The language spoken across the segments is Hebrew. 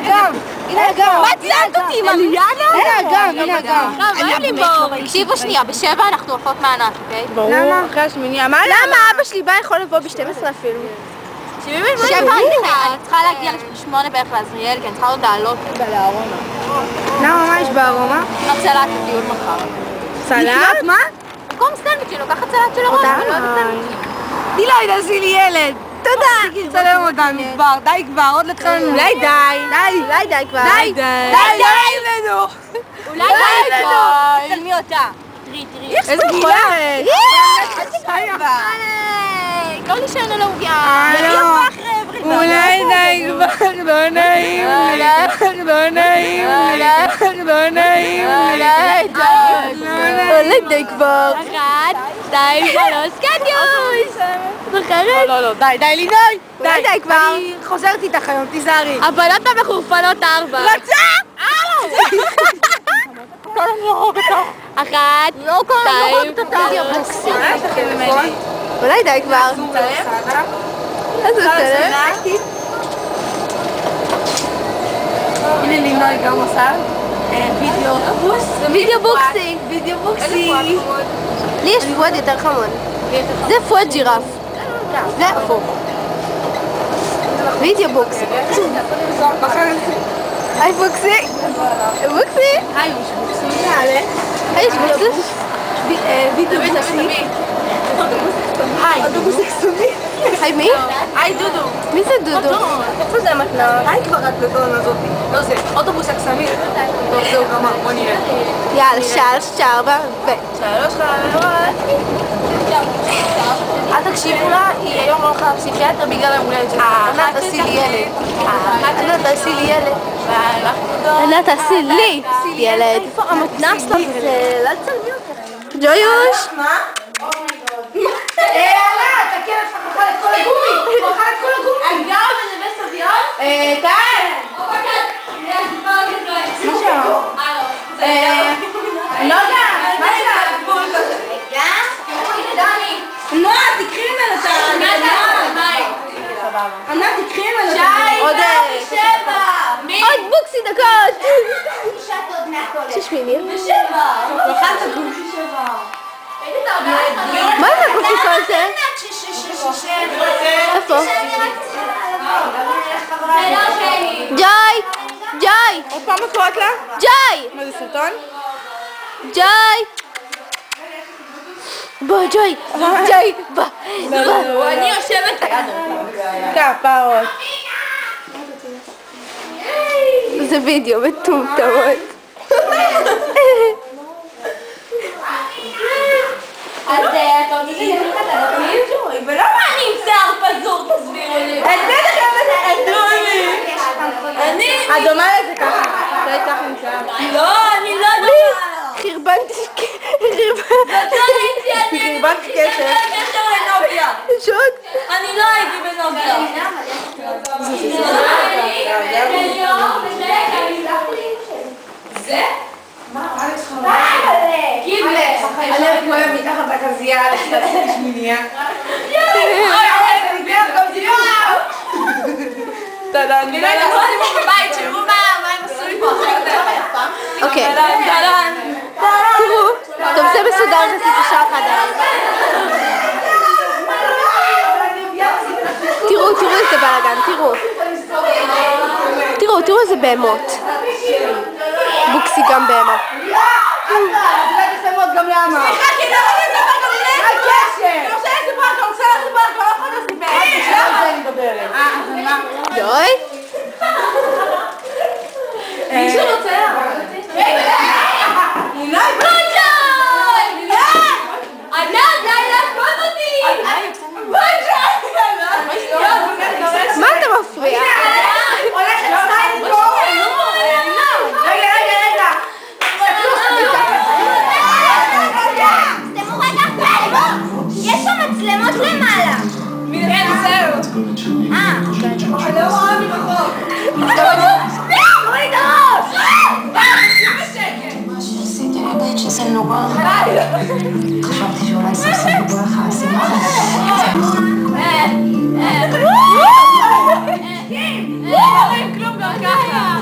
הגם! הנה הגם! מה ציינת אותי? הנה הגם! הנה הגם! תקשיבו שנייה, ב7 אנחנו הולכות מהענק, אוקיי? למה? אחרי השמיניה. למה אבא שלי בא יכול לבוא ב12 אפילו? 7 אני צריכה להגיע ל8 בערך לעזריאל, כי אני צריכה עוד לעלות לארומה. למה? מה יש בארומה? לקנות סלט לטיול מחר. סלט? מה? במקום סטנדוויץ' שלוקחת סלט של ארומה, ולא את הסטנדוויץ'. תהילה, תעשי לי ילד! תודה! צלם אותנו כבר, די כבר, עוד לתחילנו. אולי די! די כבר! די! די לנו! אולי די כבר! תצלמי אותה. תראי. איזה מכוערת! לא נשען על העוגיה. אולי די כבר, לא נעים לי. לא נעים לי. לא נעים לי. אולי די כבר. 1, 2, 3, קטיוש! זוכרת? לא, די לי, די כבר. אני חוזרת איתך היום, תיזהרי. הבנות המחורפנות 4. רצה! 1, 2, אולי די כבר. איזה צלם? הנה לימוי גם עושה וידאו בוקסינג. לי יש פואד יותר חמוד. זה פואד ג'ירף. זה הפוך. וידאו בוקסינג. היי בוקסינג. בוקסינג. היי יש בוקסינג. וידאו בוקסינג. היי מי? היי דודו. מי זה דודו? איפה זה המתנה? היי כבר את בטון הזאתי. לא זה, אוטובוס הקסמים. טוב זהו גמר, בוא נראה. יאללה, 3, 4 ו... 3, 4 אל תקשיבו לה, היא היום לא הולכה לפסיכיאטר בגלל היום הולדת שלה. ענת תעשי לי ילד. ענת תעשי לי ילד. ענת תעשי לי ילד. איפה המתנ"ס לך? לא תצלמי אותך. ג'ויוש! מה? ענת, הכלב שלך אכל את כל הגומי! הוא אכל את כל הגומי! אני גרה בנווה סביון? טל! מה שם? אני לא יודעת, מה זה? נועה, תקחי ממנו את ענת, תקחי ממנו עוד בוקסי דקות! ששמיני? מה זה הקופיקו הזה? איפה? ג'וי! עוד פעם את קוראת לה? ג'וי! מה זה סרטון? ג'וי! בוא ג'וי! בוא! אני יושבת ליד כפרות. זה וידאו מטומטמות. אז אתה רוצה להגיד לך את הנתונים? ולא מה אני עם שיער פזור, תסבירו לי. את בטח אוהבת אדומי. את דומה לזה ככה. זה ככה עם שיער. לא, אני לא דומה. חרבנתי חרבנתי קשר לנוגיה. שוט. אני לא הייתי בנוגיה. זה? מה יש לך? קיבלס. הלב כואב מתחת לחזייה, לשתת שמיניה. תודה, אני לא יודעת מה בבית, תראו מה הם עשו לי פה אחרי. אוקיי. תראו. טוב, זה מסודר חצי בשעה אחת. תראו איזה בלאגן, תראו איזה בהמות. בוקסי גם בהמה. גם למה? סליחה, כי למה אני אספר גם לי? מה הקשר? אני רוצה לספר, אתה רוצה לספר, אתה לא יכול לספר. למה? אני מדברת. אז מה? ג'וי? מישהו רוצה להראות? אולי בג'וי! ענת, די להפות אותי! מה אתה מפריע? הולכת סטיילינג גורם! רגע! יש שם מצלמות למעלה. כן, זהו. אני לא רואה מבחור. תוריד הראש! מה שעשיתי, אני יודעת שזה נורא. חשבתי שאולי סוף סוף יבוא לך השמחה. לא רואים כלום גם ככה.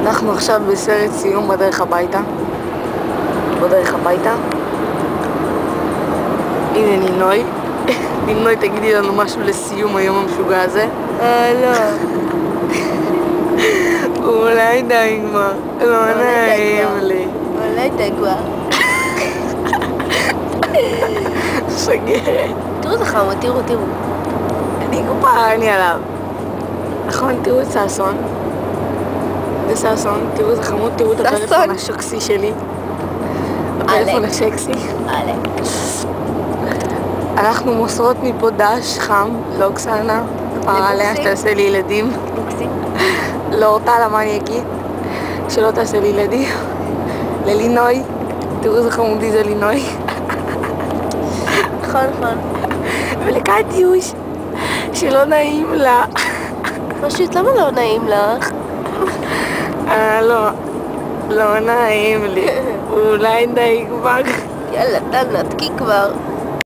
אנחנו עכשיו בסרט סיום בדרך הביתה. הנה נינוי. נינוי, תגידי לנו משהו לסיום היום המשוגע הזה. לא. אולי די כבר. לא נעים לי. אולי די כבר. שגרת. תראו זה חמוד, תראו. אני כבר אני עליו. נכון, תראו את סאסון. זה סאסון, תראו זה חמוד, תראו את הפלאפון השקסי שלי. הפלאפון השקסי. אנחנו מוסרות מפה דש חם, לא קסנה. פרה עליה שתעשה לי ילדים. לא אותה, למה אני אגיד? שלא תעשה לי ילדים. ללינוי. תראו זה חמודי, זה לינוי. נכון. ולקטיוש, שלא נעים לה. פשוט, למה לא נעים לך? לא נעים לי. אולי די כבר. יאללה, תנתקי כבר.